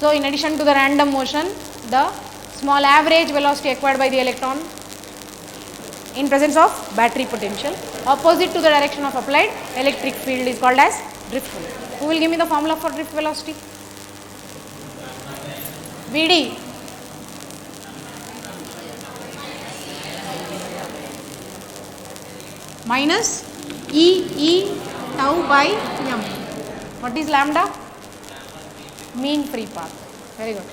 So in addition to the random motion, the small average velocity acquired by the electron in presence of battery potential opposite to the direction of applied electric field is called as drift velocity. Who will give me the formula for drift velocity? Vd. Minus E tau by m. What is lambda? Mean free path. Very good.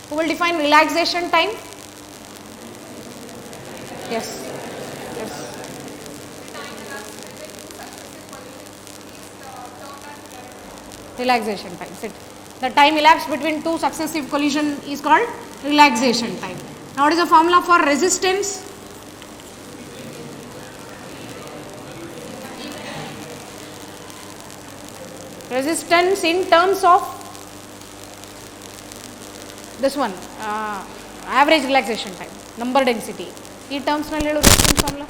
Who will define relaxation time? Yes. Relaxation time. Sit. The time elapsed between two successive collision is called relaxation time. Now what is the formula for resistance? Resistance in terms of this one, average relaxation time, number density. ಈ terms ನಲ್ಲಿ ಹೇಳು resistance formula.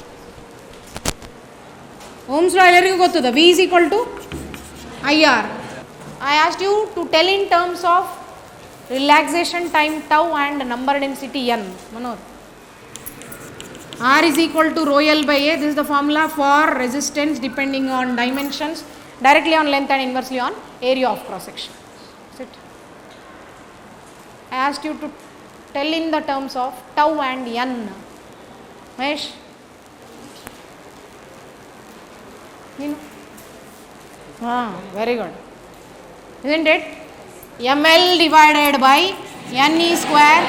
Ohm's law ಎಲ್ಲರಿಗೂ ಗೊತ್ತದ. V is equal to IR. I asked you to tell in terms of relaxation time tau and number density n. Manor. R is equal to rho L by A. This is the formula for resistance depending on dimensions, directly on length and inversely on area of cross section. That's it. I asked you to tell in the terms of tau and n. Mahesh? You know? Very good. Isn't it? ml divided by ne square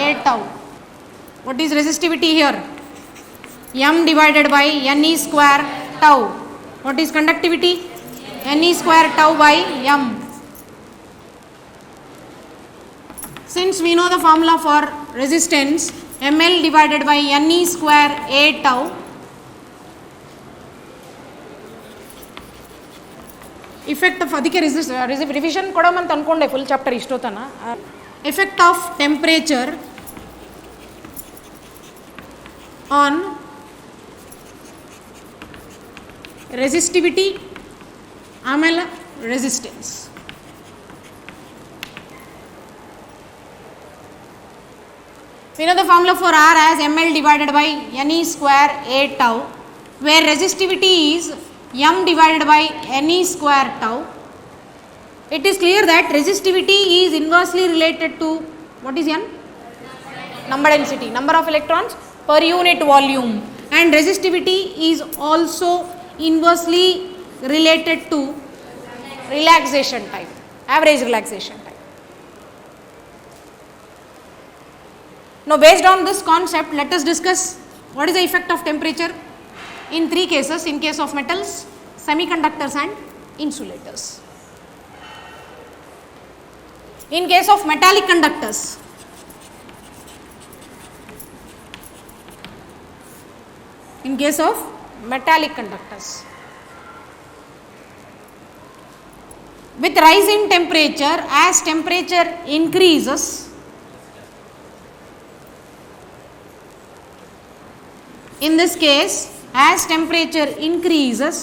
a tau. What is resistivity here? m divided by ne square tau. What is conductivity? ne square tau by m. Since we know the formula for resistance, ml divided by ne square a tau, effect of adike revision kodamanta ankonde full chapter ishtotana. Effect of temperature on resistivity ಆಮೇಲೆ resistance. We know the formula for R as ml divided by ne square a tau, where resistivity is m divided by ne square tau. It is clear that resistivity is inversely related to what is n? Number density, number of electrons per unit volume, and resistivity is also inversely related to relaxation time, average relaxation time. Now based on this concept, let us discuss what is the effect of temperature in three cases, in case of metals, semiconductors and insulators. In case of metallic conductors, with rise in temperature, as temperature increases, in this case, as temperature increases,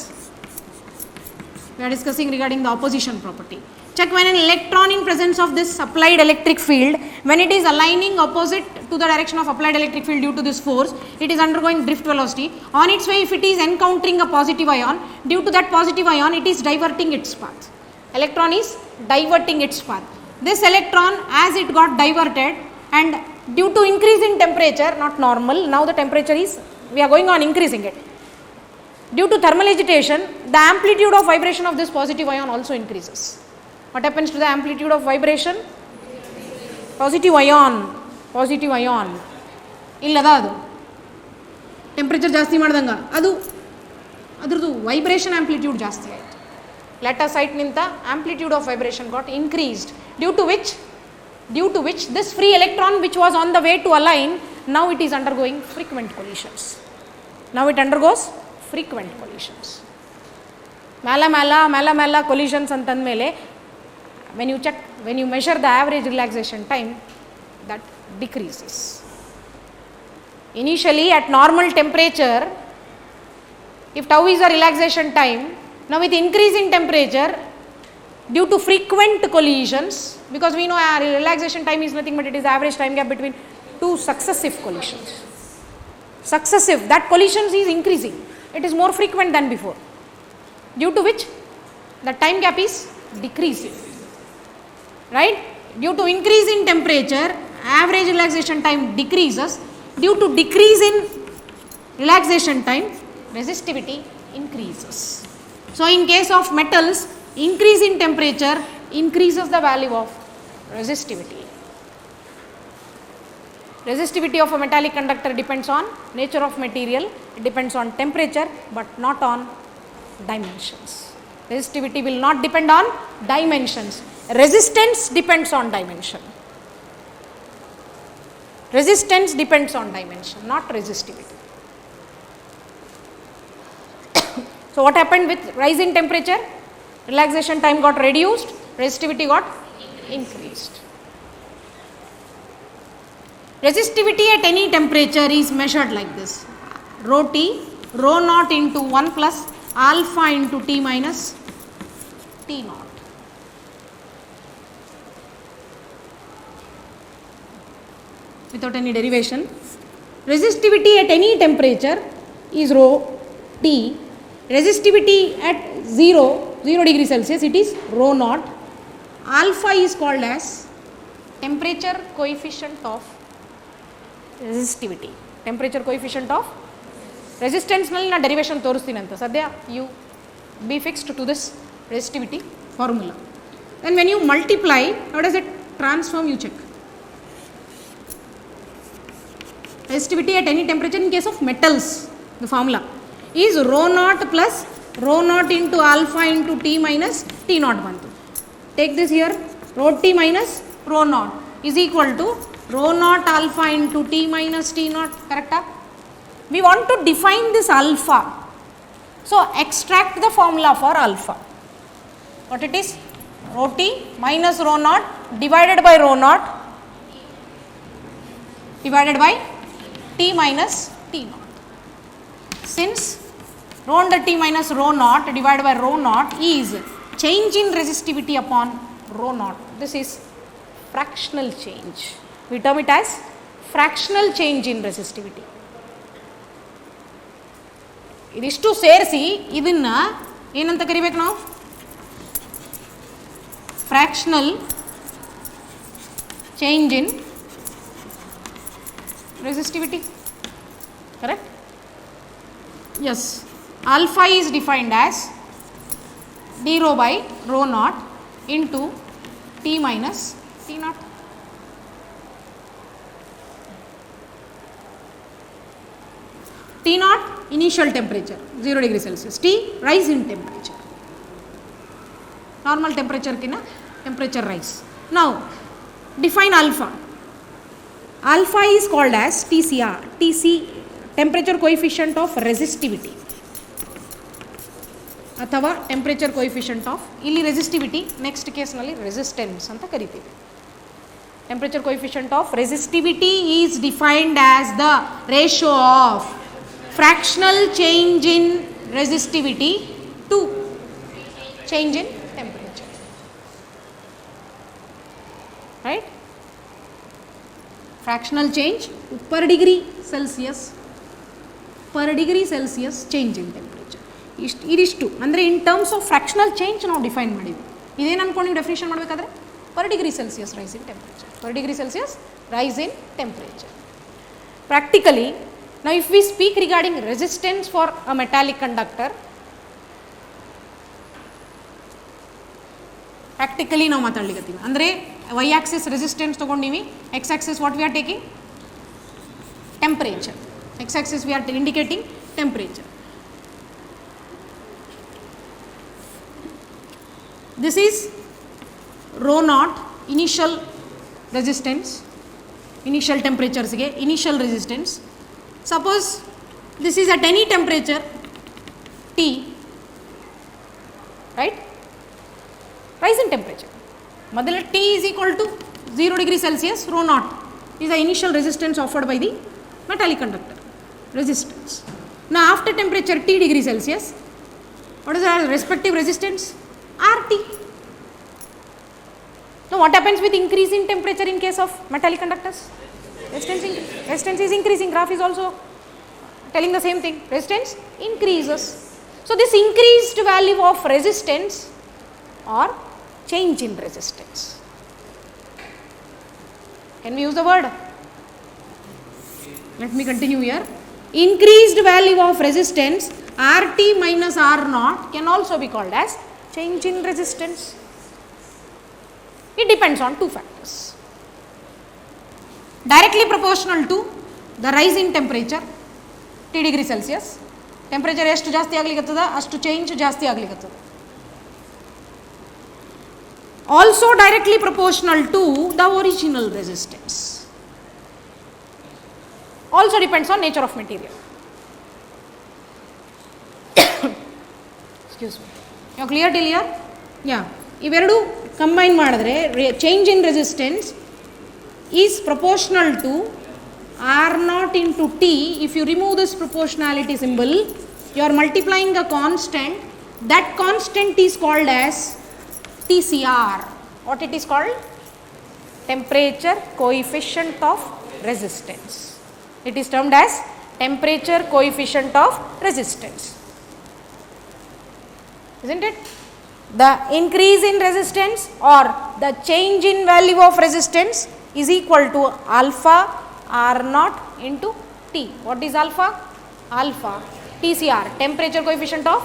we are discussing regarding the opposition property. Check when an electron in presence of this applied electric field, when it is aligning opposite to the direction of applied electric field due to this force, it is undergoing drift velocity. On its way, if it is encountering a positive ion, due to that positive ion, it is diverting its path. Electron is diverting its path. This electron, as it got diverted, and due to increase in temperature, not normal, now the temperature is, we are going on increasing it. Due to thermal agitation, the amplitude of vibration of this positive ion also increases. What happens to the amplitude of vibration? Positive ion illada adu temperature ಜಾಸ್ತಿ ಮಾಡಿದಂಗ ಅದು ಅದರದು vibration amplitude ಜಾಸ್ತಿ ಆಯಿತು. Latter site ನಿಂತ amplitude of vibration got increased, due to which this free electron which was on the way to align, now it is undergoing frequent collisions. Mala collisions ಅಂತಂದಮೇಲೆ when you measure the average relaxation time, that decreases. Initially at normal temperature, if tau is the relaxation time, now with increase in temperature, due to frequent collisions, because we know our relaxation time is nothing but it is average time gap between two successive collisions. Successive, that collisions is increasing, it is more frequent than before, due to which the time gap is decreasing, right? Due to increase in temperature, average relaxation time decreases. Due to decrease in relaxation time, resistivity increases. So in case of metals, increase in temperature increases the value of resistivity. Resistivity of a metallic conductor depends on nature of material, it depends on temperature but not on dimensions. Resistivity will not depend on dimensions. Resistance depends on dimension. Resistance depends on dimension, not resistivity. So what happened with rise in temperature? Relaxation time got reduced, resistivity got increased. Resistivity at any temperature is measured like this: rho T, rho naught into 1 plus alpha into T minus T naught. Without any derivation, resistivity at any temperature is rho T. Resistivity at 0 degree Celsius, it is rho naught. Alpha is called as temperature coefficient of resistivity. Temperature coefficient of resistance nalli na derivation torustinanta. Sadya you be fixed to this resistivity formula. Then when you multiply, how does it transform, you check. Resistivity at any temperature in case of metals, the formula is rho naught plus rho naught into alpha into T minus T naught bantu. Take this here, rho T minus rho naught is equal to rho naught alpha into T minus T naught, correct? We want to define this alpha. So extract the formula for alpha. What it is? Rho T minus rho naught divided by rho naught divided by T minus T naught. Since rho under T minus rho naught divided by rho naught is change in resistivity upon rho naught. This is fractional change. We term it as fractional change in resistivity. Idistu ಸೇರಿಸಿ ಇದನ್ನ ಏನಂತ ಕರಿಬೇಕು ನಾವು? Fractional change in resistivity, correct? Yes, alpha is defined as d rho by rho naught into T minus T naught. T naught initial temperature 0 degree Celsius, T rise in temperature, normal temperature kina temperature rise. Now define alpha. Alpha is called as TCR, TC temperature coefficient of resistivity ಅಥವಾ temperature coefficient of, ಇಲ್ಲಿ resistivity next case ನಲ್ಲಿ resistance ಅಂತ ಕರಿತೀವಿ. Temperature coefficient of resistivity is defined as the ratio of fractional change in resistivity to change in temperature, right? Fractional change per degree Celsius change in temperature. ಇದಿಷ್ಟು ಅಂದರೆ in terms of fractional change ನಾವು define ಮಾಡಿದ್ವಿ. ಇದೇನು ಅನ್ಕೊಂಡು ನೀವು definition ಮಾಡಬೇಕಾದ್ರೆ per degree Celsius rise in temperature, per degree Celsius rise in temperature. Practically, now if we speak regarding resistance for a metallic conductor, practically ನಾವು ಮಾತಾಡ್ಲಿಕತ್ತೀವಿ ಅಂದರೆ y axis resistance ತಗೊಂಡಿವಿ, x axis what we are taking? Temperature. X axis we are indicating temperature. This is rho naught initial resistance, initial temperatures ಗೆ initial resistance. Suppose this is at any temperature T, right? Rise in temperature. ಮೊದಲ T is equal to 0 degree Celsius, rho naught is the initial resistance offered by the metallic conductor, resistance. Now after temperature T degree Celsius, what is our respective resistance? RT. Now what happens with increase in temperature in case of metallic conductors? Resistance is increasing. Graph is also telling the same thing. Resistance increases. So this increased value of resistance or change in resistance. Can we use the word? Let me continue here. Increased value of resistance RT minus R naught can also be called as change in resistance. It depends on two factors. Directly proportional to the rise in temperature T degree Celsius. Temperature ಎಷ್ಟು ಜಾಸ್ತಿ ಆಗಲಿಕತ್ತದ ಅಷ್ಟು change ಜಾಸ್ತಿ ಆಗಲಿಕತ್ತದ. Also directly proportional to the original resistance. Also depends on nature of material. Excuse me. You clear till here? Yeah. ಇವೆರಡು combine ಮಾಡಿದ್ರೆ change in resistance is proportional to R naught into T. If you remove this proportionality symbol, you are multiplying a constant. That constant is called as TCR. What it is called? Temperature coefficient of resistance. It is termed as temperature coefficient of resistance. Isn't it? The increase in resistance or the change in value of resistance is equal to alpha R naught into T. What is alpha? Alpha TCR, temperature coefficient of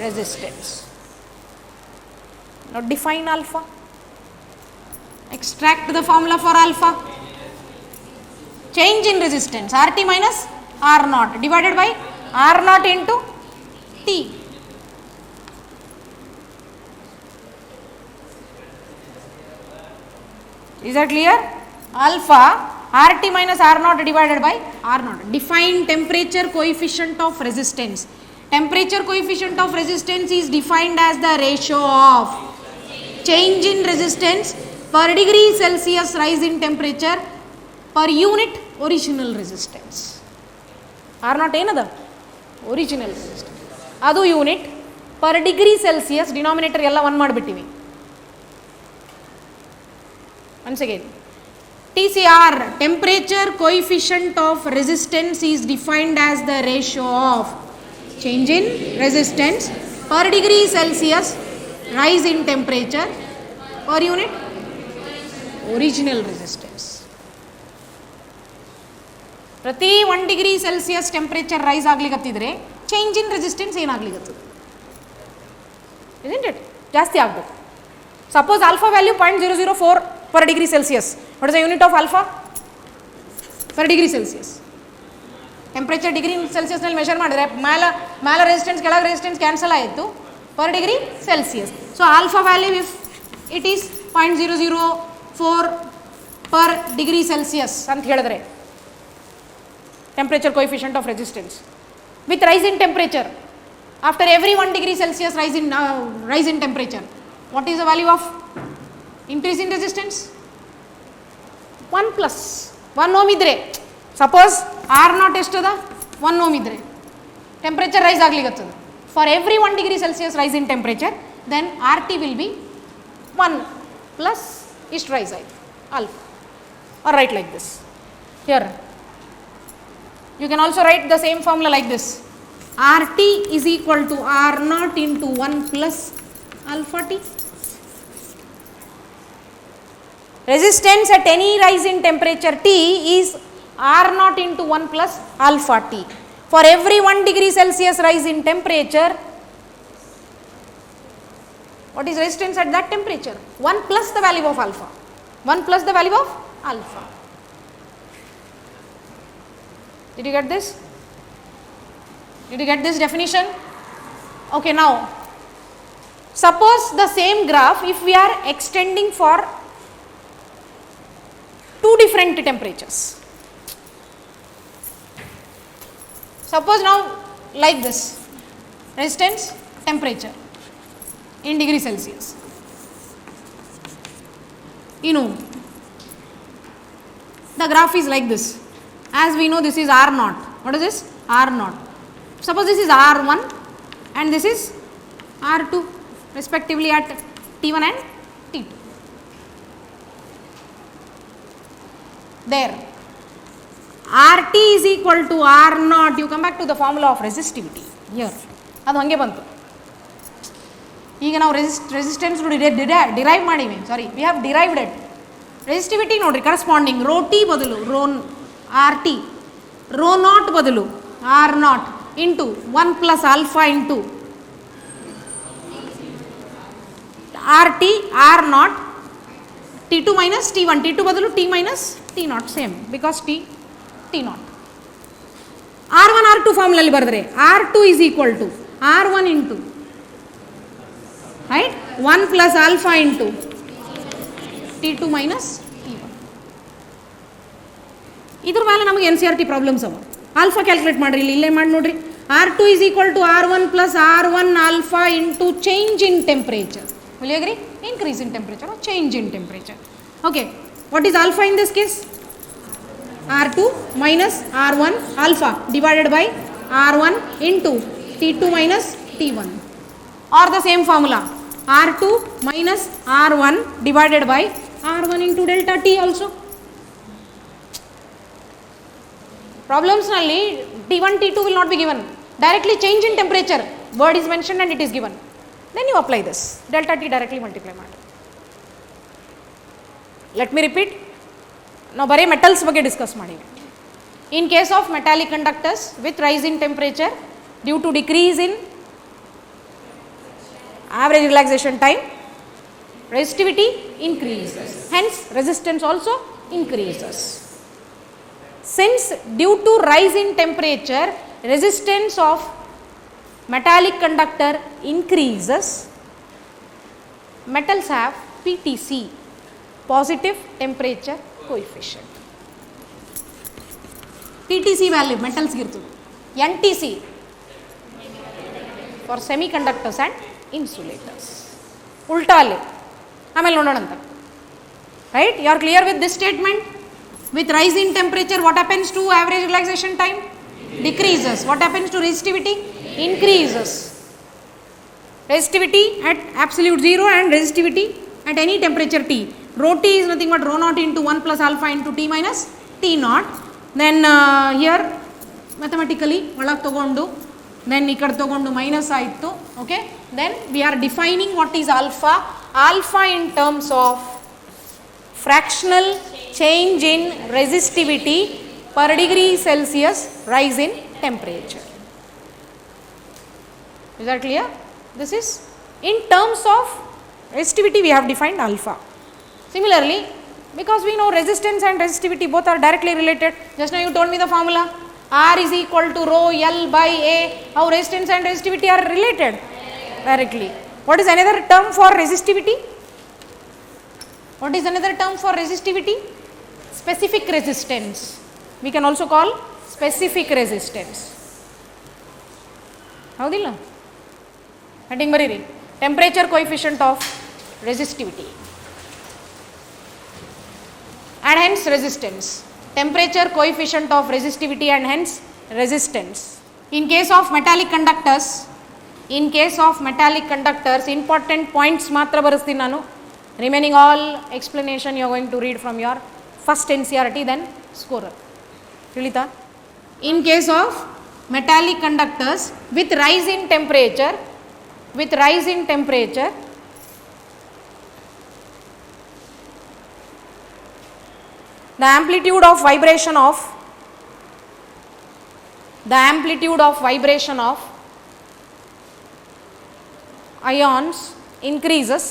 resistance. Now define alpha. Extract the formula for alpha. Change in resistance RT minus R naught divided by R naught into T. Is that clear? Alpha RT minus R naught divided by R naught. Define temperature coefficient of resistance. Temperature coefficient of resistance is defined as the ratio of change in resistance per degree Celsius rise in temperature per unit original resistance. R naught ಏನದ? Original resistance. ಅದು unit per degree Celsius denominator ಎಲ್ಲ 1 ಮಾಡಿಬಿಟ್ಟಿವಿ. Once again, TCR, temperature coefficient of resistance, is defined as the ratio of change in resistance per degree Celsius rise in temperature per unit original resistance. ಪ್ರತಿ 1 degree Celsius temperature rise ಆಗ್ಲಿಕತ್ತಿದ್ರೆ change in resistance ಏನಾಗ್ಲಿಕತ್ತದ? Isn't it? ಜಾಸ್ತಿ ಆಗಬೇಕು. Suppose alpha value 0.004 per degree Celsius. What is the unit of alpha? Per degree Celsius. Temperature degree Celsius ನಲ್ಲಿ measure ಮಾಡಿದ್ರೆ ಮೇಲೆ resistance ಕೆಳಗೆ resistance cancel ಆಯಿತು per degree Celsius. So alpha value if it is 0.004 per degree Celsius ಅಂತ ಹೇಳಿದ್ರೆ temperature coefficient of resistance with rise in temperature after every 1 degree Celsius rise in temperature, what is the value of increase in resistance? 1 plus 1 ohm ಇದ್ರೆ suppose R naught ಎಷ್ಟದ 1 ohm ಇದ್ರೆ temperature rise ಆಗ್ಲಿಕತ್ತದ. For every 1 degree Celsius rise in temperature, then RT will be 1 plus ಇಷ್ಟು rise ಆಯಿತು alpha, or write like this. Here you can also write the same formula like this. RT is equal to R naught into 1 plus alpha T. Resistance at any rise in temperature T is R naught into 1 plus alpha T. For every 1 degree Celsius rise in temperature, what is resistance at that temperature? 1 plus the value of alpha. 1 plus the value of alpha. Did you get this? Did you get this definition? Okay, now suppose the same graph if we are extending for two different temperatures. Suppose now like this, resistance, temperature in degree Celsius. You know, the graph is like this. As we know, this is R naught. What is this? R naught. Suppose this is R1 and this is R2 respectively at T1 and T2. there. RT is equal to R naught. You come back to the formula of resistivity here. ಅದು ಹಾಗೆ ಬಂತು. ಈಗ ನಾವು resistance derive ಮಾಡೀವಿ. Sorry, we have derived it. Resistivity ನೋಡ್ರಿ, corresponding rho T ಬದಲು rho R T, rho naught ಬದಲು R naught into 1 plus alpha into R T R naught T2 minus T1, T2 ಬದಲು T minus T naught, same because T naught. R1 R2 ಫಾರ್ಮುಲಲ್ಲಿ ಬರೆದ್ರೆ R2 is equal to R1 into right 1 plus alpha into T2 minus T1. ಇದ್ರ ಮೇಲೆ ನಮಗೆ NCERT problems ಅವ. Alpha calculate ಮಾಡ್ರಿ, ಇಲ್ಲಿ ಇಲ್ಲೇ ಮಾಡಿ ನೋಡ್ರಿ. R2 is equal to R1 plus R1 alpha into change in temperature. Will you agree? Increase in temperature or change in temperature. Okay, what is alpha in this case? R2 minus R1 alpha divided by R1 into T2 minus T1, or the same formula R2 minus R1 divided by R1 into delta T also. Problems nalli T1 T2 will not be given, directly change in temperature word is mentioned and it is given. Then you apply this delta T directly multiply ಮಾಡಿ. Let me repeat, ನಾವು ಬರೀ metals ಬಗ್ಗೆ discuss ಮಾಡಿವಿ. In case of metallic conductors with rise in temperature due to decrease in average relaxation time, resistivity increases, hence resistance also increases. Since due to rise in temperature resistance of metallic conductor increases, metals have PTC, positive temperature coefficient. PTC value metals girtude, NTC for semiconductors and insulators. Ulta alle ಆಮೇಲೆ ನೋಡೋಣ ಅಂತ. Right, you are clear with this statement? With rise in temperature what happens to average relaxation time? Decreases. What happens to resistivity? Increases. Resistivity at absolute zero and resistivity at any temperature T. Rho T is nothing but rho naught into 1 plus alpha into T minus T naught. Then here mathematically ಒಳಗೆ ತಗೊಂಡು then ಈ ಕಡೆ ತಗೊಂಡು minus ಆಯಿತು. Okay, then we are defining what is alpha. Alpha in terms of fractional change in resistivity per degree Celsius rise in temperature. Is that clear? This is in terms of resistivity we have defined alpha. Similarly, because we know resistance and resistivity both are directly related, just now you told me the formula R is equal to rho L by A. How resistance and resistivity are related? Directly. What is another term for resistivity? What is another term for resistivity? Specific resistance. We can also call specific resistance. ಹೌದಿಲ್ಲ? Heading ಬರೀರಿ, temperature coefficient of resistivity and hence resistance. Temperature coefficient of resistivity and hence resistance. In case of metallic conductors, important points ಮಾತ್ರ ಬರೆಸ್ತೀನಿ ನಾನು. Remaining all explanation you are going to read from your first NCERT, then scorer. ತಿಳಿತಾ? In case of metallic conductors with rise in temperature, the amplitude of vibration of ions increases.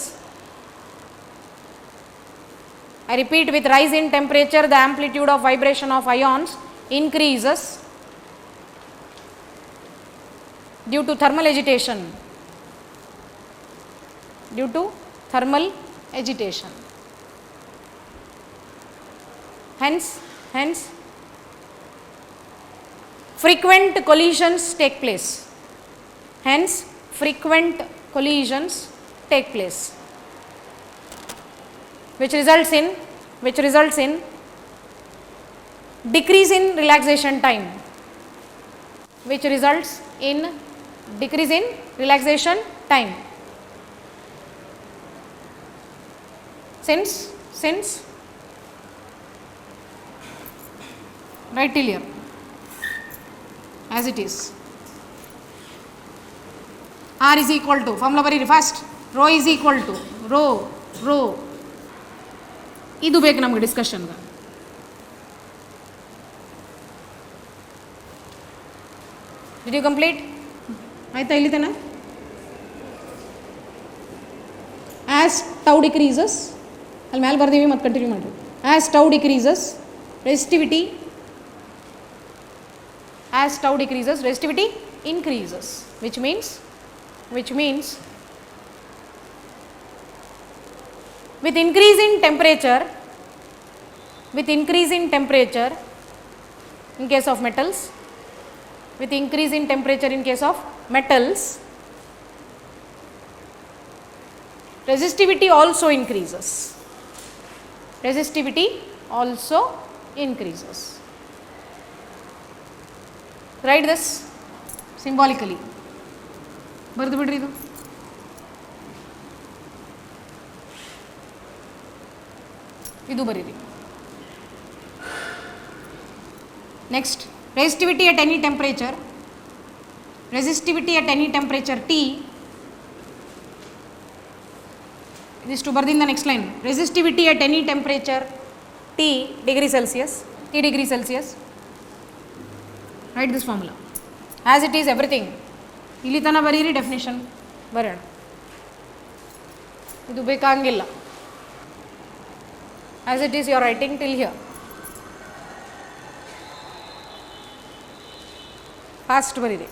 I repeat, with rise in temperature the amplitude of vibration of ions increases due to thermal agitation. Hence frequent collisions take place. Which results in decrease in relaxation time. Since Write till here as it is. R is equal to, formula ಬರೀರಿ first, rho is equal to rho ಇದು ಬೇಕು ನಮಗೆ ಡಿಸ್ಕಷನ್ಗೆ. Did U complete ಆಯ್ತಾ ಇಲ್ಲಿ ತನಕ? As tau decreases, ಅಲ್ಲಿ ಮೇಲೆ ಬರ್ದೀವಿ ಮತ್ತು ಕಂಟಿನ್ಯೂ ಮಾಡಿರಿ. As tau decreases resistivity increases, which means with increase in temperature in case of metals, resistivity also increases. Write this symbolically. ಬರ್ದು ಬಿಡ್ರಿ ಇದು. ಇದು ಬರೀರಿ. Next, resistivity at any temperature T. ಇದಿಷ್ಟು ಬರ್ದಿಂದ next line. resistivity at any temperature T degree Celsius. Write this formula as it is everything. ಇಲ್ಲಿ ತನಕ ಬರೀರಿ, ಡೆಫಿನೇಷನ್ ಬರೋಣ. ಇದು ಬೇಕಾಗಿಲ್ಲ. as it is you are writing till here. Fast ಬರೀರಿ.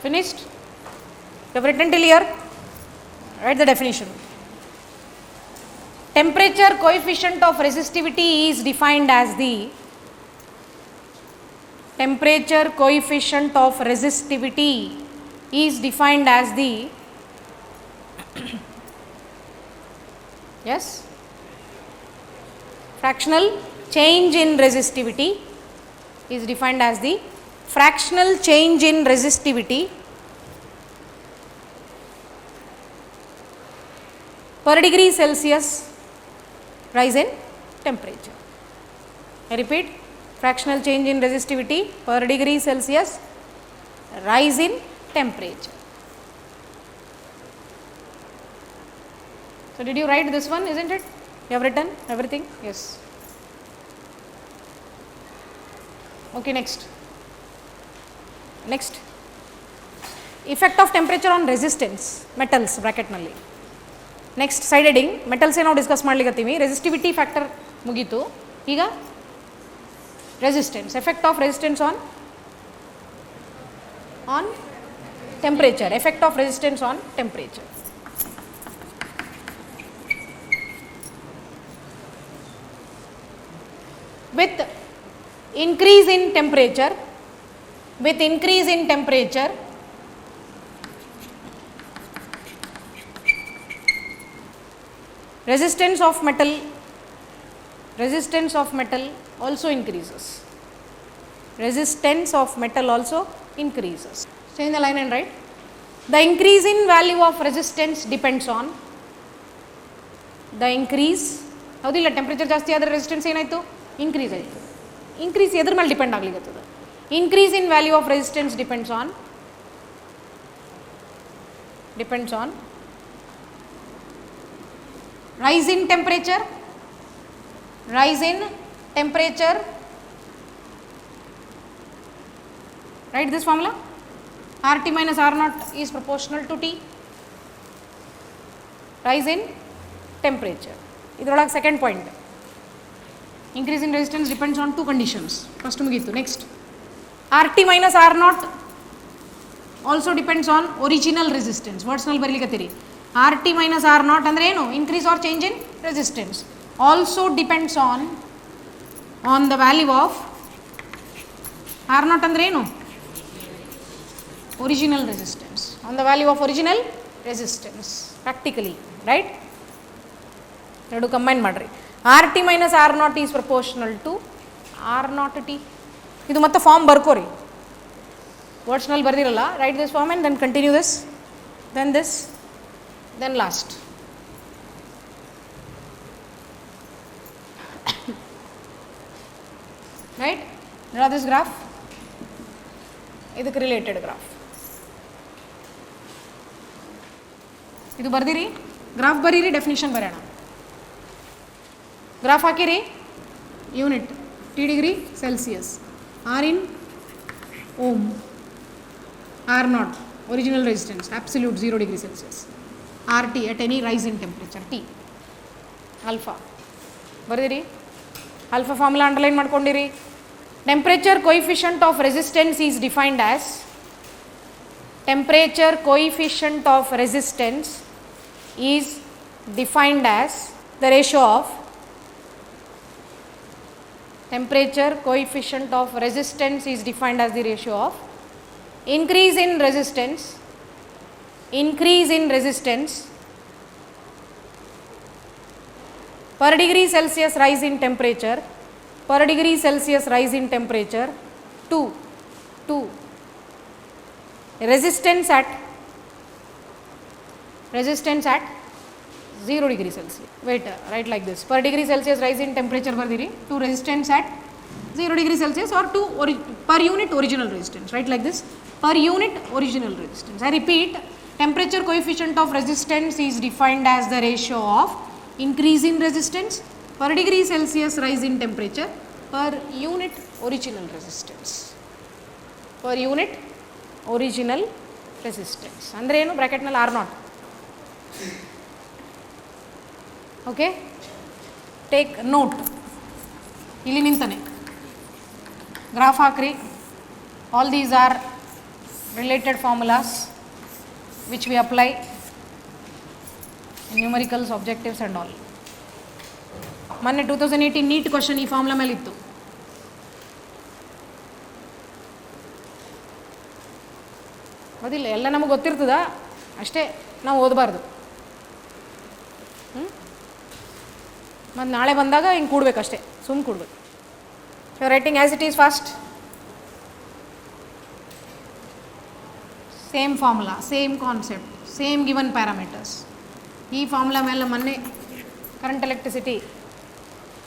Finished? You have written till here? Write the definition. Temperature coefficient of resistivity is defined as the yes, fractional change in resistivity is defined as the fractional change in resistivity per degree Celsius rise in temperature. I repeat, fractional change in resistivity per degree Celsius rise in temperature. So did you write this one, isn't it? You have written everything? Yes. Okay, next, effect of temperature on resistance metals bracket nalli. Next side heading metals ನಾವು discuss ಮಾಡ್ಲಿಕತ್ತೀವಿ. Resistivity factor ಮುಗೀತು. ಈಗ resistance, effect of resistance on temperature, effect of resistance on temperature. with increase in temperature resistance of metal also increases. Stay in the line and write. The increase in value of resistance depends on the increase. ಹೌದಿಲ್ಲ, temperature ಜಾಸ್ತಿ ಆದರೆ resistance ಏನಾಯಿತು? Increase ಆಯಿತು. Increase ಎದ್ರ ಮೇಲೆ depend ಆಗ್ಲಿಕ್ಕತ್ತದ? Increase in value of resistance depends on rise in temperature, rise in temperature, write this formula, RT minus R naught is proportional to T, rise in temperature. ಇದರೊಳಗೆ second point, increase in resistance depends on two conditions. First ಮುಗೀತು. Next RT minus R naught also depends on original resistance. ವರ್ಡ್ಸ್ನಲ್ಲಿ ಬರಲಿಕ್ಕತ್ತೀರಿ. RT minus R naught ಅಂದರೆ ಏನು? increase or change in resistance. Also depends on the value of R naught ಅಂದರೆ ಏನು? original resistance. On the value of original resistance. Practically, right? ಎರಡು combine ಮಾಡಿರಿ. RT minus R naught is proportional to R naught T. ಇದು ಮತ್ತೆ form ಬರ್ಕೋರಿ, ವರ್ಡ್ಸ್ನಲ್ಲಿ ಬರ್ದಿರಲ್ಲ. Write this form and then continue this, then last. Right? Draw this graph. ಇದಕ್ಕೆ related graph ಇದು ಬರ್ದಿರಿ. ಗ್ರಾಫ್ ಬರೀರಿ, ಡೆಫಿನಿಷನ್ ಬರೋಣ. ಗ್ರಾಫ್ ಹಾಕಿರಿ. Unit T degree Celsius, R in ohm, R naught original resistance absolute 0 degree Celsius, RT at any rise in temperature T. alpha ಬರ್ದಿರಿ. alpha formula underline ಮಾಡ್ಕೊಂಡಿರಿ. temperature coefficient of resistance is defined as, temperature coefficient of resistance is defined as the ratio of, temperature coefficient of resistance is defined as the ratio of increase in resistance per degree Celsius rise in temperature, per degree Celsius rise in temperature to resistance at 0 degree Celsius. Wait, write like this. Per degree Celsius rise in temperature bardiri to resistance at 0 degree Celsius or to per unit original resistance. Write like this. Per unit original resistance. I repeat, temperature coefficient of resistance is defined as the ratio of increase in resistance per degree Celsius rise in temperature per unit original resistance. Per unit original resistance. ಅಂದರೆ ಏನು? ಬ್ರ್ಯಾಕೆಟ್ನಲ್ಲಿ R naught. Okay, take note. ಇಲ್ಲಿ ನಿಂತಾನೆ graph ಹಾಕ್ರಿ. All these are related formulas which we apply numericals, objectives and all. ಮೊನ್ನೆ 2018 neat question ಈ formula ಮೇಲೆ ಇತ್ತು. ಅದಿಲ್ಲ, ಎಲ್ಲ ನಮಗೆ ಗೊತ್ತಿರ್ತದ, ಅಷ್ಟೇ ನಾವು ಓದಬಾರ್ದು. ಮತ್ತು ನಾಳೆ ಬಂದಾಗ ಹಿಂಗೆ ಕೂಡ್ಬೇಕಷ್ಟೇ, ಸುಮ್ಮನೆ ಕೂಡ್ಬೇಕು. You are writing as it is fast. Same formula, same concept, same given parameters. ಈ ಫಾರ್ಮುಲಾ ಮೇಲೆ ಮೊನ್ನೆ ಕರೆಂಟ್ ಎಲೆಕ್ಟ್ರಿಸಿಟಿ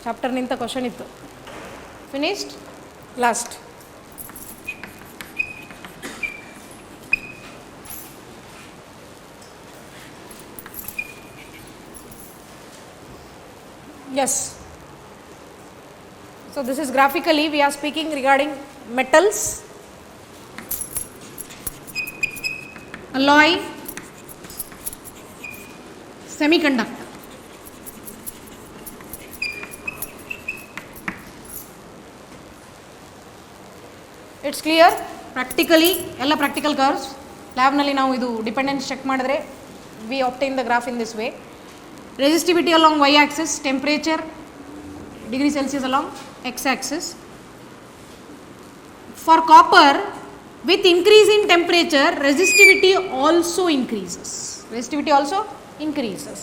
ಚಾಪ್ಟರ್ನಿಂದ ಕ್ವಶನ್ ಇತ್ತು. Finished. Last yes. So this is graphically we are speaking regarding metals, alloy, semiconductor. It's clear. Practically ಎಲ್ಲ practical curves. ಲ್ಯಾಬ್ನಲ್ಲಿ ನಾವು ಇದು dependence check ಮಾಡಿದ್ರೆ we obtain the graph in this way. Resistivity along y-axis, temperature degree Celsius along x-axis. For copper, with increase in temperature, resistivity also increases.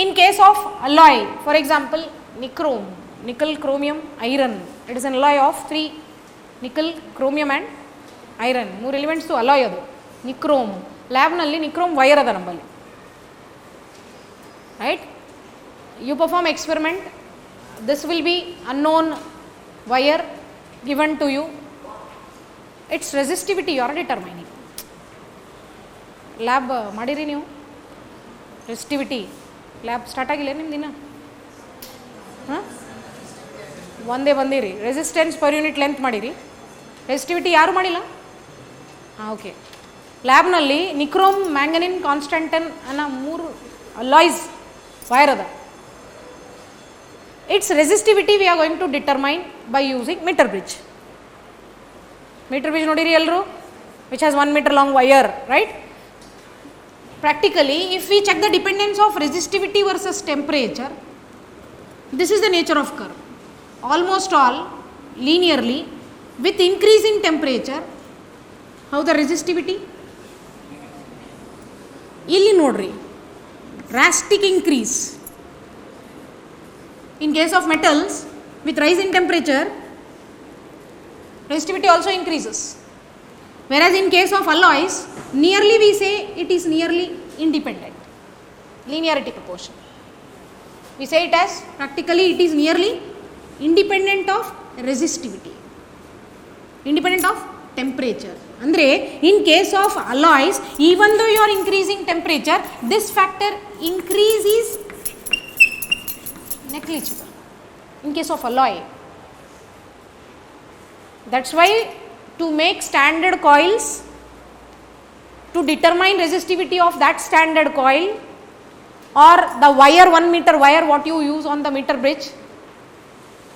In case of alloy, for example, nichrome, nickel, chromium, iron. It is an alloy of 3 nickel, chromium and iron. 3 elements to alloy adu. Nichrome. ಲ್ಯಾಬ್ನಲ್ಲಿ nichrome wire ಅದ ನಮ್ಮಲ್ಲಿ. Right? You perform experiment, this will be unknown wire given to you. Its resistivity you are determining. Lab madiri ನೀವು resistivity lab start ಆಗಿಲ್ಲ ನಿಮ್ಮ ದಿನ? ಹಾಂ, ಒಂದೇ ಬಂದಿರಿ. ರೆಸಿಸ್ಟೆನ್ಸ್ ಪರ್ ಯೂನಿಟ್ ಲೆಂತ್ ಮಾಡಿರಿ, ರೆಸಿಸ್ಟಿವಿಟಿ ಯಾರು ಮಾಡಿಲ್ಲ? ಹಾಂ, ಓಕೆ. ಲ್ಯಾಬ್ನಲ್ಲಿ ನಿಕ್ರೋಮ್, ಮ್ಯಾಂಗನಿನ್, ಕಾನ್ಸ್ಟಂಟನ್ ಅನ್ನೋ 3 ಅಲಾಯ್ಸ್ ವೈರ್ ಅದ. Its resistivity we are going to determine by using meter bridge. Meter bridge ನೋಡಿರಿ ಎಲ್ಲರೂ, which has 1 meter long wire, right? Practically, if we check the dependence of resistivity versus temperature, this is the nature of curve. Almost all linearly, with increase in temperature, how the resistivity? ಇಲ್ಲಿ ನೋಡ್ರಿ, drastic increase. In case of metals, with rise in temperature, resistivity also increases. Whereas in case of alloys, nearly we say it is nearly independent. Linearity proportion. We say it as practically it is nearly independent of resistivity, independent of temperature. Andre, in case of alloys, even though you are increasing temperature, this factor increase is negligible in case of alloy. That's why to make standard coils, to determine resistivity of that standard coil or the wire, 1 meter wire what you use on the meter bridge,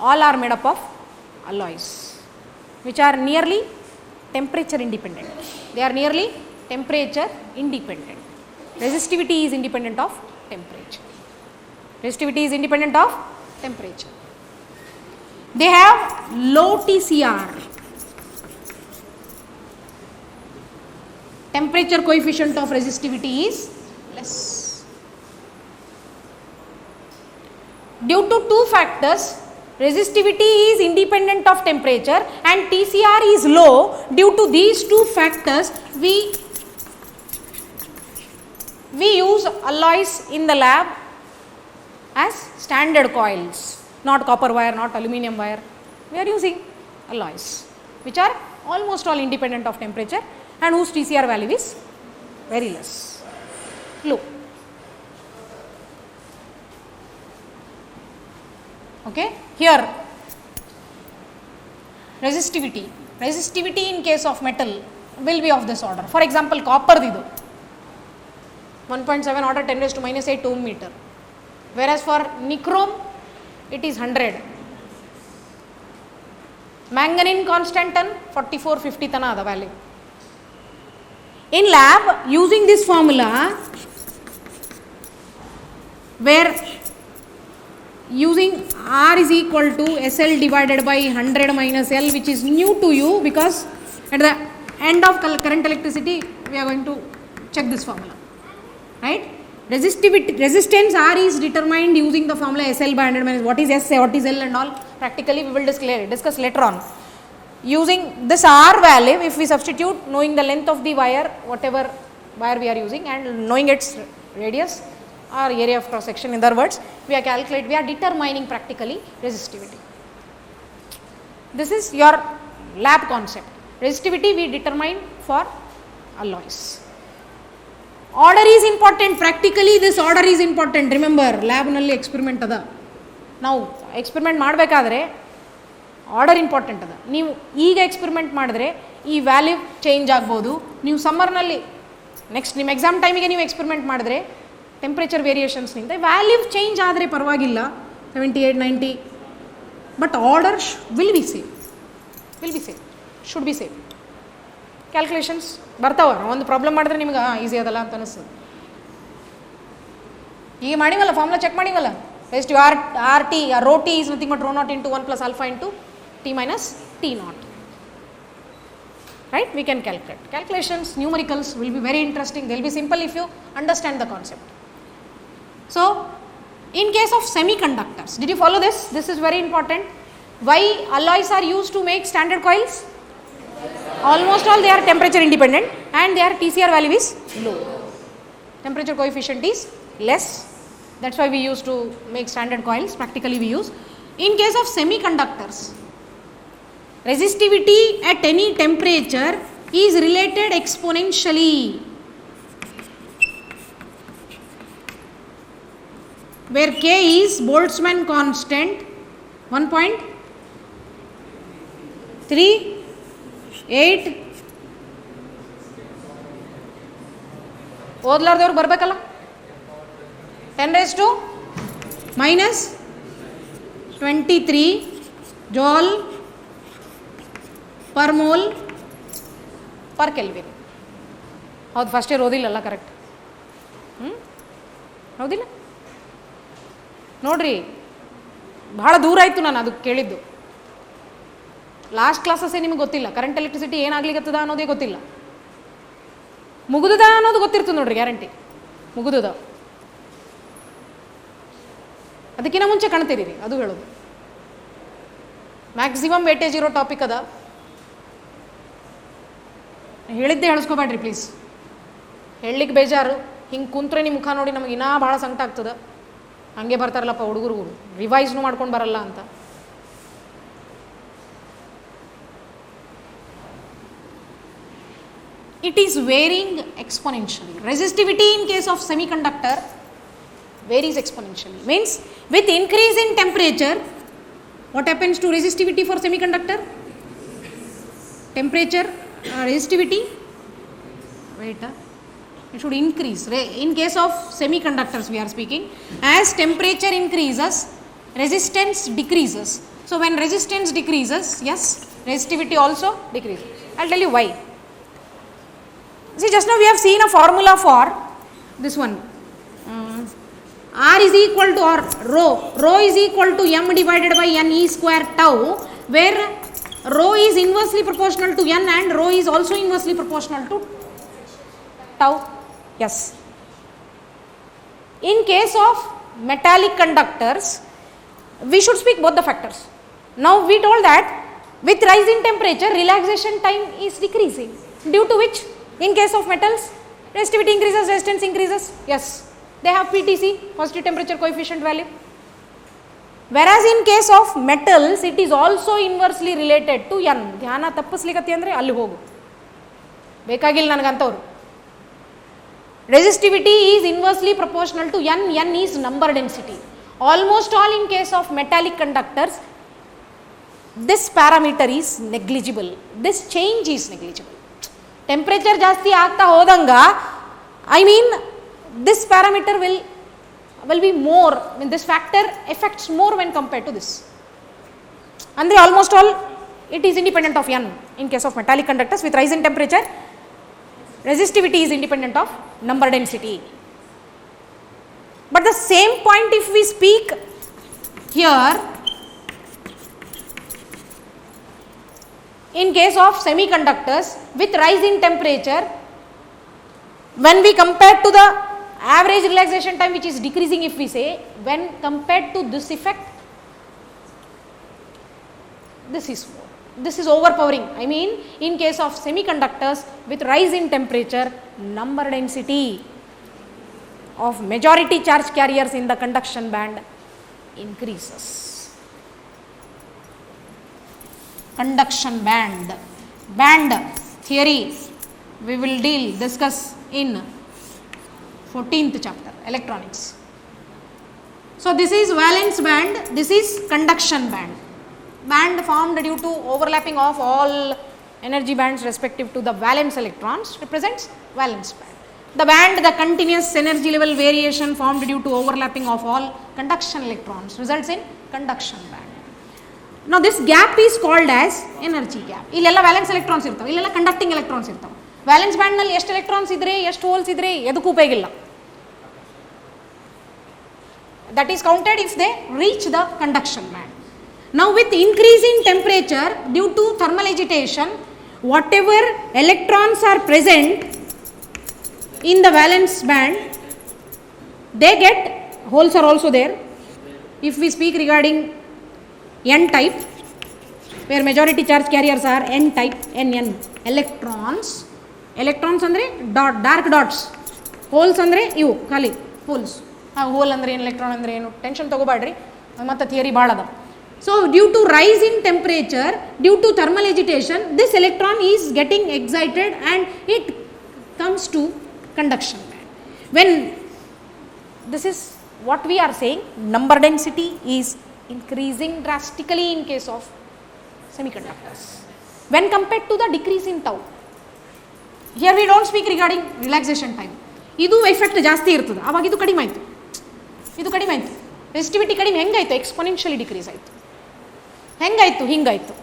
all are made up of alloys which are nearly temperature independent. They are nearly temperature independent. Resistivity is independent of temperature. Resistivity is independent of temperature. They have low TCR, temperature coefficient of resistivity is less. Due to 2 factors, resistivity is independent of temperature and TCR is low. Due to these 2 factors, we use alloys in the lab as standard coils, not copper wire, not aluminum wire. We are using alloys which are almost all independent of temperature and whose TCR value is very less, low. Okay, here resistivity in case of metal will be of this order. For example, copper didu 1.7 order 10 raised to minus 8 ohm meter, whereas for nichrome it is 100. Manganese constantan 4450 tana ada value. In lab, using this formula, where using R is equal to SL divided by 100 minus L, which is new to you because at the end of current electricity we are going to check this formula, right? Resistance R is determined using the formula SL by 100 minus what is S, what is L and all. Practically we will discuss later on. Using this R value, if we substitute, knowing the length of the wire, whatever wire we are using, and knowing its radius or area of cross section, in other words, we are determining practically resistivity. This is your lab concept. Resistivity we determine for alloys. Order is important. Practically this order is important. Remember, lab nalli experiment ada. Now experiment ಮಾಡಬೇಕಾದ್ರೆ order important ಅದ. ನೀವು ಈಗ experiment ಮಾಡಿದ್ರೆ ಈ value change ಆಗ್ಬೋದು. ನೀವು ಸಮ್ಮರ್ನಲ್ಲಿ next ನಿಮ್ಮ exam ಟೈಮಿಗೆ ನೀವು ಎಕ್ಸ್ಪೆರಿಮೆಂಟ್ ಮಾಡಿದ್ರೆ ಟೆಂಪ್ರೇಚರ್ ವೇರಿಯೇಷನ್ಸ್ನಿಂದ ವ್ಯಾಲ್ಯೂ ಚೇಂಜ್ ಆದರೆ ಪರವಾಗಿಲ್ಲ, 78, 90, but order will be same, should be same. Calculations ಬರ್ತಾವ. ಒಂದು ಪ್ರಾಬ್ಲಮ್ ಮಾಡಿದ್ರೆ ನಿಮ್ಗೆ ಈಸಿ ಅದಲ್ಲ ಅಂತ ಅನಿಸ್ತದೆ. ಈಗ ಮಾಡಿವಲ್ಲ, ಫಾರ್ಮುಲಾ ಚೆಕ್ ಮಾಡಿವಲ್ಲ, ಎಷ್ಟು R T rho T is nothing but rho not into 1 plus alpha into T minus T naught, right? We can calculate. Calculations, numericals will be very interesting. They will be simple if you understand the concept. So, in case of semiconductors, did you follow this? This is very important. Why alloys are used to make standard coils? Almost all they are temperature independent and their TCR value is low. Temperature coefficient is less. That's why we used to make standard coils. Practically we use. In case of semiconductors, resistivity at any temperature is related exponentially. where K is Boltzmann constant 1.38. ಓದ್ಲಾರ್ದವ್ರು ಬರಬೇಕಲ್ಲ. 10⁻⁻23 joule per mole per Kelvin. ಹೌದು, first year ಓದಿಲ್ಲಲ್ಲ, correct. ಹೌದಿಲ್ಲ? ನೋಡ್ರಿ, ಭಾಳ ದೂರ ಆಯಿತು ನಾನು ಅದು ಕೇಳಿದ್ದು. ಲಾಸ್ಟ್ ಕ್ಲಾಸಸ್ಸೇ ನಿಮಗೆ ಗೊತ್ತಿಲ್ಲ. ಕರೆಂಟ್ ಎಲೆಕ್ಟ್ರಿಸಿಟಿ ಏನಾಗ್ಲಿಕ್ಕತ್ತದ ಅನ್ನೋದೇ ಗೊತ್ತಿಲ್ಲ. ಮುಗಿದದ ಅನ್ನೋದು ಗೊತ್ತಿರ್ತದೆ ನೋಡ್ರಿ, ಗ್ಯಾರಂಟಿ ಮುಗಿದದ. ಅದಕ್ಕಿಂತ ಮುಂಚೆ ಕಾಣ್ತೀರಿ, ಅದು ಹೇಳೋದು. ಮ್ಯಾಕ್ಸಿಮಮ್ ವೇಟೇಜ್ ಇರೋ ಟಾಪಿಕ್ ಅದ. ಹೇಳಿದ್ದೆ ಹೇಳಿಸ್ಕೋಬೇಡ್ರಿ ಪ್ಲೀಸ್. ಹೇಳಲಿಕ್ಕೆ ಬೇಜಾರು. ಹಿಂಗೆ ಕುಂತ್ರೆ ನಿಮ್ಮ ಮುಖ ನೋಡಿ ನಮಗೆ ಇನ್ನೂ ಭಾಳ ಸಂಕಟ ಆಗ್ತದೆ. ಹಂಗೆ ಬರ್ತಾರಲ್ಲಪ್ಪ ಹುಡುಗರು, ರಿವೈಸ್ನು ಮಾಡ್ಕೊಂಡು ಬರಲ್ಲ ಅಂತ. It is varying exponentially. Resistivity in case of semiconductor varies exponentially. Means with increase in temperature, what happens to resistivity for semiconductor? Temperature, resistivity, wait, it should increase. In case of semiconductors we are speaking, as temperature increases, resistance decreases. So when resistance decreases, yes, resistivity also decreases. I'll tell you why. See, just now we have seen a formula for this one. R is equal to, or rho is equal to m divided by n e square tau, where rho is inversely proportional to n and rho is also inversely proportional to tau. Yes. In case of metallic conductors, we should speak both the factors. Now we told that with rise in temperature, relaxation time is decreasing, due to which in case of metals, resistivity increases, resistance increases. Yes, they have PTC, positive temperature coefficient value. Whereas in case of metals, it is also inversely related to n. ಧ್ಯಾನ ತಪ್ಪಿಸ್ಲಿಕ್ಕತ್ತಿ ಅಂದರೆ ಅಲ್ಲಿ ಹೋಗು, ಬೇಕಾಗಿಲ್ಲ ನನಗಂತವ್ರು. Resistivity is inversely proportional to n. N is number density. Almost all in case of metallic conductors, this parameter is negligible. This change is negligible. Temperature ಜಾಸ್ತಿ ಆಗ್ತಾ ಹೋದಂಗ, I mean this parameter will be more. I mean this factor affects more when compared to this. Andre almost all it is independent of n in case of metallic conductors. With rise in temperature, resistivity is independent of number density. But the same point if we speak here in case of semiconductors, with rise in temperature, when we compare to the average relaxation time which is decreasing, if we say, when compared to this effect, this is overpowering. I mean in case of semiconductors, with rise in temperature, number density of majority charge carriers in the conduction band increases. Conduction band theory we will discuss in 14th chapter, electronics. So this is valence band, this is conduction band. Band formed due to overlapping of all energy bands respective to the valence electrons represents valence band. The band, the continuous energy level variation formed due to overlapping of all conduction electrons results in conduction band. Now this gap is called as energy gap. ಇಲ್ಲೆಲ್ಲ valence electrons ಇರ್ತಾವೆ, ಇಲ್ಲೆಲ್ಲ conducting electrons ಇರ್ತಾವೆ. Valence ಬ್ಯಾಂಡ್ನಲ್ಲಿ ಎಷ್ಟು electrons ಇದ್ರೆ ಎಷ್ಟು holes ಇದ್ರೆ ಎದಕ್ಕೂ ಉಪಯೋಗಿಲ್ಲ. That is counted if they reach the conduction band. Now with increase in temperature due to thermal agitation, whatever electrons are present in the valence band, they get, holes are also there. If we speak regarding n type, where majority charge carriers are n type, n electrons ಅಂದ್ರೆ dark dots, holes ಅಂದ್ರೆ ಇವು ಖಾಲಿ holes. Hole ಅಂದ್ರೆ ಏನು, electron ಅಂದ್ರೆ ಏನು, tension ತಗೋಬೇಡ್ರಿ, ಮತ್ತೆ theory ಭಾಳ ಅದ. So due to rise in temperature, due to thermal agitation, this electron is getting excited and it comes to conduction band. When this is what we are saying, number density is increasing drastically in case of semiconductors when compared to the decrease in tau. Here we don't speak regarding relaxation time. ಇದು effect ಜಾಸ್ತಿ ಇರ್ತದೆ, ಆವಾಗ ಇದು ಕಡಿಮೆ ಆಯಿತು, ಇದು ಕಡಿಮೆ ಆಯಿತು, ರೆಸಿಸ್ಟಿವಿಟಿ ಕಡಿಮೆ ಹೆಂಗಾಯ್ತು, ಎಕ್ಸ್ಪೊನೆನ್ಷಿಯಲಿ ಡಿಕ್ರೀಸ್ ಆಯಿತು. ಹೆಂಗಾಯಿತು, ಹಿಂಗಾಯಿತು.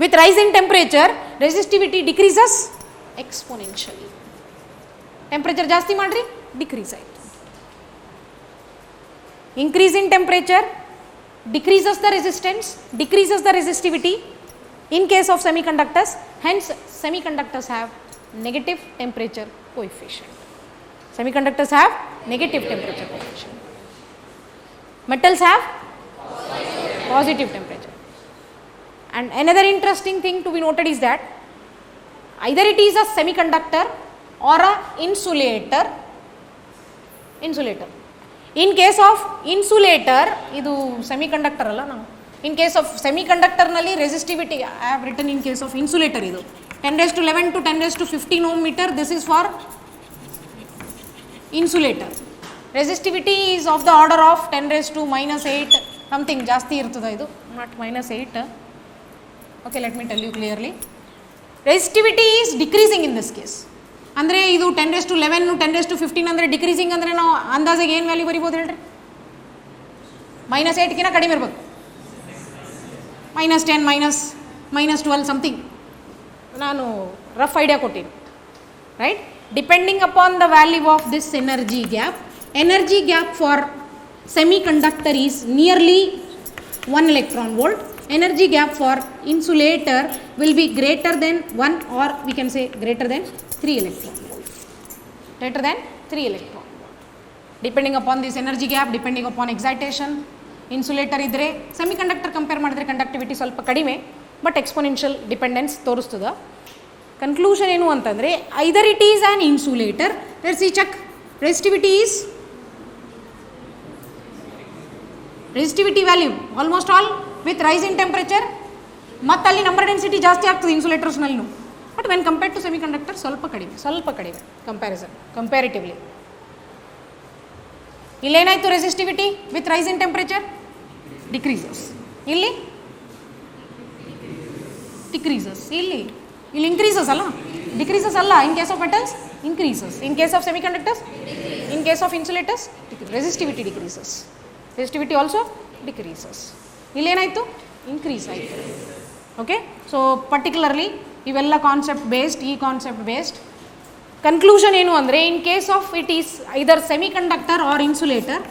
With rise in temperature resistivity decreases exponentially. Temperature ಜಾಸ್ತಿ ಮಾಡಿರಿ ಡಿಕ್ರೀಸ್ ಆಯಿತು. Increase in temperature decreases the resistance, decreases the resistivity in case of semiconductors. Hence, semiconductors have negative temperature coefficient. Semiconductors have negative temperature coefficient. Metals have positive temperature. And another interesting thing to be noted is that either it is a semiconductor or a insulator. In case of insulator, idu semiconductor alla now. In case of semiconductor nalli resistivity, I have written in case of insulator idu 10⁻11 to 10⁻15 ohm meter. This is for insulator. Resistivity is of the order of 10⁻⁻8 something. Jasti irtada idu, not -8. Okay, let me tell you clearly. Resistivity is decreasing in this case. ಅಂದರೆ ಇದು 10⁻11 10⁻15 ಅಂದರೆ decreasing ಅಂದರೆ ನಾವು ಅಂದಾಜಿಗೆ ಏನು value ಬರಿಬೋದು ಹೇಳ್ರಿ? -8 ಕಡಿಮೆ ಇರ್ಬೋದು, -10 -12 ಸಮಥಿಂಗ್. ನಾನು ರಫ್ ಐಡಿಯಾ ಕೊಟ್ಟಿನಿ, right? Depending upon the value of this energy gap for semiconductor is nearly 1 electron volt. Energy gap for insulator will be greater than 1 or we can say greater than 3 electron volt. Greater than 3 electron volt. Depending upon this energy gap, depending upon excitation, insulator idre semiconductor compare ಮಾಡಿದ್ರೆ conductivity ಸ್ವಲ್ಪ ಕಡಿಮೆ, but exponential dependence ತೋರಿಸ್ತದ. Conclusion ಏನು ಅಂತಂದರೆ, either it is an insulator, let's see check, resistivity value almost all with rise in temperature, ಮತ್ತು ಅಲ್ಲಿ number density ಜಾಸ್ತಿ ಆಗ್ತದೆ ಇನ್ಸುಲೇಟರ್ಸ್ನಲ್ಲೂ. But when compared to semiconductor ಸ್ವಲ್ಪ ಕಡಿಮೆ ಕಂಪ್ಯಾರಿಟಿವ್ಲಿ. ಇಲ್ಲೇನಾಯಿತು, resistivity with rise in temperature decreases, ಇಲ್ಲಿ ಡಿಕ್ರೀಸಸ್, ಇಲ್ಲಿ ಇನ್ಕ್ರೀಸಸ್ ಅಲ್ಲ, ಡಿಕ್ರೀಸಸ್ ಅಲ್ಲ. In case of metals increases, in case of semiconductors, in case of insulators resistivity decreases, resistivity also decreases. ಇಲ್ಲೇನಾಯಿತು, increase ಆಯಿತು. Okay, so particularly ಇವೆಲ್ಲ concept based, ಈ concept based. Conclusion ಏನು ಅಂದರೆ, in case of it is either semiconductor or insulator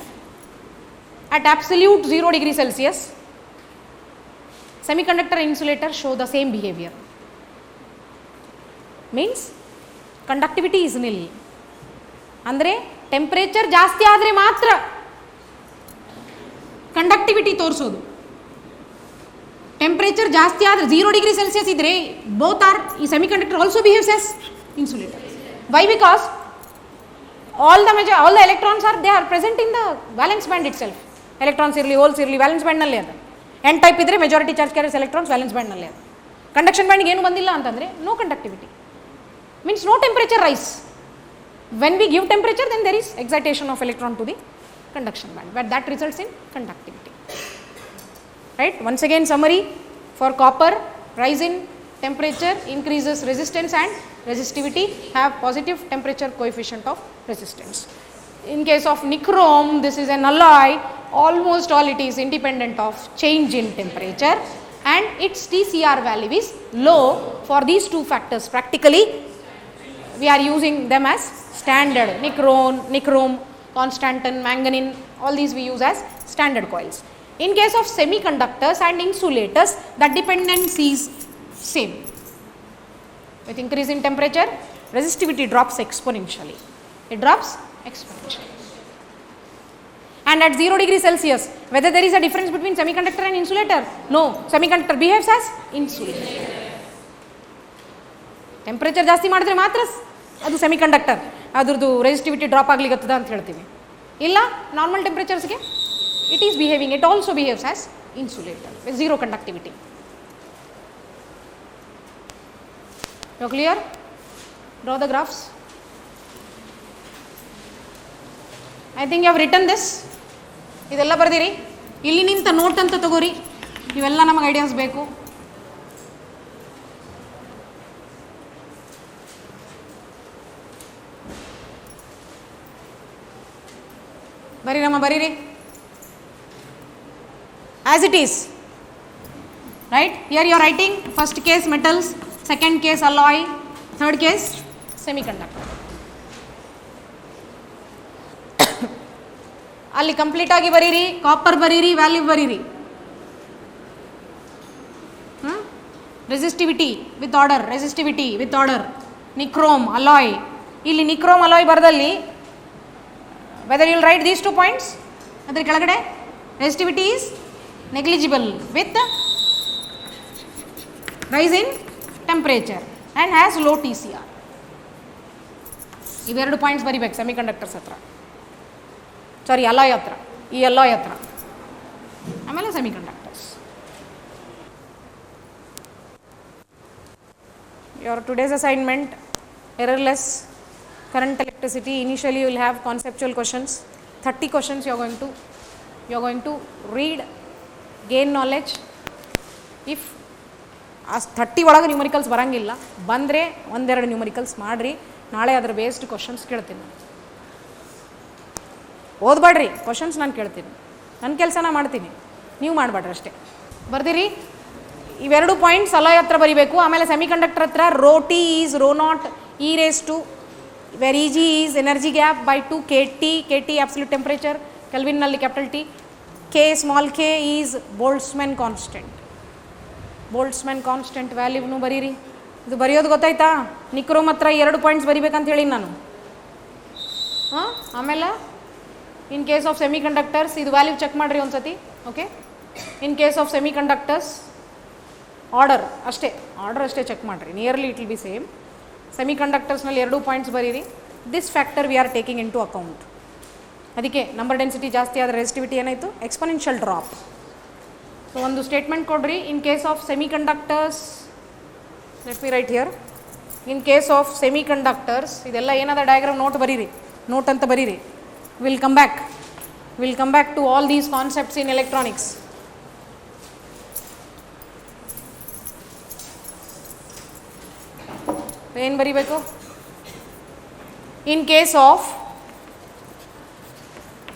at absolute 0 degree Celsius, semiconductor and insulator show the same behavior. Means conductivity is nil. ಅಂದರೆ temperature ಜಾಸ್ತಿ ಆದರೆ ಮಾತ್ರ conductivity ತೋರಿಸೋದು. Temperature ಜಾಸ್ತಿ ಆದರೆ 0 degree Celsius ಇದ್ದರೆ ಬೋತ್ ಆರ್, ಈ semiconductor also behaves as insulator. Why? Because all the electrons they are present in the valence band itself. Electrons ಇರಲಿ, ಹೋಲ್ಸ್ ಇರಲಿ, ವ್ಯಾಲೆನ್ಸ್ ಬ್ಯಾಂಡ್ನಲ್ಲಿ ಅದ. ಎನ್ ಟೈಪ್ ಇದ್ದರೆ majority charge carriers electrons valence ಬ್ಯಾಂಡ್ನಲ್ಲಿ ಅದ. Conduction ಬ್ಯಾಂಡ್ಗೆ ಏನು ಬಂದಿಲ್ಲ ಅಂತಂದರೆ no conductivity, means no temperature rise. When we give temperature then there is excitation of electron to the conduction band, but that results in conductivity. Right? Once again summary for copper, rise in temperature increases resistance and resistivity, have positive temperature coefficient of resistance. In case of nichrome, this is an alloy, almost all it is independent of change in temperature and its TCR value is low. For these two factors practically we are using them as standard. Nichrome, constantan, manganese, all these we use as standard coils. In case of semiconductors and insulators, the dependence is same. With increase in temperature, resistivity drops exponentially. It drops exponentially. And at 0 degree Celsius, whether there is a difference between semiconductor and insulator? No. Semiconductor behaves as insulator. Temperature ಜಾಸ್ತಿ ಮಾಡಿದ್ರೆ ಮಾತ್ರ ಅದು semiconductor, ಅದ್ರದ್ದು resistivity drop ಆಗ್ಲಿಕ್ಕತ್ತದ ಅಂತ ಹೇಳ್ತೀವಿ. ಇಲ್ಲ, normal ಟೆಂಪರೇಚರ್ಸ್ಗೆ it is behaving, it also behaves as insulator with zero conductivity. You clear? Draw the graphs. I think you have written this. ಇದೆಲ್ಲ ಬರ್ದಿರಿ. ಇಲ್ಲಿ ನಿಂತ ನೋಟ್ ಅಂತ ತಗೋರಿ. ಇವೆಲ್ಲ ನಮಗೆ ಐಡಿಯಾಸ್ ಬೇಕು. ಬರೀರಮ್ಮ ಬರೀರಿ. As it is right. Here you are writing first case metals, second case alloy, third case semiconductor. ಅಲ್ಲಿ ಕಂಪ್ಲೀಟ್ ಆಗಿ ಬರೀರಿ. ಕಾಪರ್ ಬರೀರಿ, ವ್ಯಾಲ್ಯೂ ಬರೀರಿ. Resistivity with order, resistivity with order, nichrome alloy. ಇಲ್ಲಿ ನಿಕ್ರೋಮ್ ಅಲಾಯ್ ಬರದಲ್ಲಿ whether you'll write these 2 points. ಅದರ ಕೆಳಗಡೆ resistivity is negligible with rise in temperature and has low TCR. ಇವೆರಡು ಪಾಯಿಂಟ್ಸ್ ಬರಿಬೇಕು ಸೆಮಿಕಂಡಕ್ಟರ್ಸ್ ಹತ್ರ, ಸಾರಿ ಅಲಾಯ್ ಹತ್ರ, ಈ ಅಲಾಯ್ ಹತ್ರ. ಆಮೇಲೆ semiconductors. Your today's assignment, errorless current electricity. Initially you will have conceptual questions, 30 questions you are going to read, gain knowledge. If ಆ 30 ಒಳಗೆ numericals ಬರೋಂಗಿಲ್ಲ, ಬಂದರೆ ಒಂದೆರಡು ನ್ಯೂಮರಿಕಲ್ಸ್ ಮಾಡಿರಿ. ನಾಳೆ ಅದರ ಬೇಸ್ಡ್ ಕ್ವಶನ್ಸ್ ಕೇಳ್ತೀನಿ. ಓದಬೇಡ್ರಿ, ಕ್ವಶನ್ಸ್ ನಾನು ಕೇಳ್ತೀನಿ. ನನ್ನ ಕೆಲಸನ ಮಾಡ್ತೀನಿ, ನೀವು ಮಾಡಬೇಡ್ರಿ ಅಷ್ಟೇ. ಬರ್ದಿರಿ. ಇವೆರಡು ಪಾಯಿಂಟ್ಸ್ ಅಲಾಯ್ ಹತ್ರ ಬರೀಬೇಕು. ಆಮೇಲೆ ಸೆಮಿಕಂಡಕ್ಟರ್ ಹತ್ರ rho T is rho naught e raise to, where E g is energy gap by 2 k T absolute temperature, ಕೆಲ್ವಿನ್ನಲ್ಲಿ capital T. K small k is Boltzmann constant. Boltzmann constant ವ್ಯಾಲ್ಯೂನು ಬರೀರಿ. ಇದು ಬರೆಯೋದು ಗೊತ್ತಾಯ್ತಾ? ನಿಕ್ರೋಮ್ ಹತ್ರ 2 points ಬರಿಬೇಕಂತ ಹೇಳಿ ನಾನು. ಆಮೇಲೆ ಇನ್ ಕೇಸ್ ಆಫ್ ಸೆಮಿಕಂಡಕ್ಟರ್ಸ್ ಇದು ವ್ಯಾಲ್ಯೂ ಚೆಕ್ ಮಾಡಿರಿ ಒಂದು ಸತಿ. Okay, in case of semiconductors order ಅಷ್ಟೇ ಚೆಕ್ ಮಾಡಿರಿ. Nearly it will be same. ಸೆಮಿಕಂಡಕ್ಟರ್ಸ್ನಲ್ಲಿ 2 ಪಾಯಿಂಟ್ಸ್ ಬರೀರಿ. This factor we are taking into account. ಅದಕ್ಕೆ ನಂಬರ್ ಡೆನ್ಸಿಟಿ ಜಾಸ್ತಿ ಆದರೆ ರೆಸಿಸ್ಟಿವಿಟಿ ಏನಾಯಿತು? Exponential drop. ಸೊ ಒಂದು ಸ್ಟೇಟ್ಮೆಂಟ್ ಕೊಡ್ರಿ. In case of semiconductors, let me write here. In case of semiconductors ಇದೆಲ್ಲ ಏನಾದ ಡಯಾಗ್ರಾಮ್ ನೋಟ್ ಬರೀರಿ, ನೋಟ್ ಅಂತ ಬರೀರಿ. Will come back to all these concepts in electronics. ಏನು ಬರೀಬೇಕು? In case of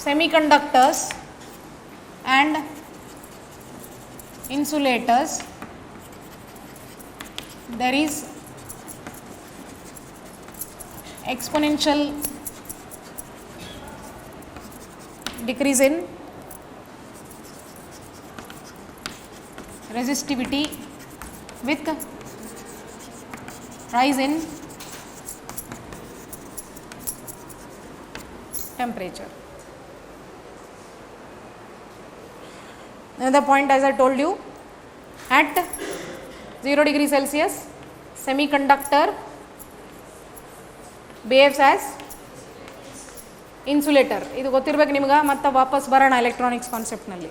semiconductors and insulators, there is exponential decrease in resistivity with rise in temperature. Another point, as I told you, at 0 degree Celsius semiconductor behaves as insulator. ಇದು ಗೊತ್ತಿರಬೇಕು ನಿಮ್ಗೆ. ಮತ್ತೆ ವಾಪಸ್ ಬರೋಣ electronics ಕಾನ್ಸೆಪ್ಟ್ನಲ್ಲಿ.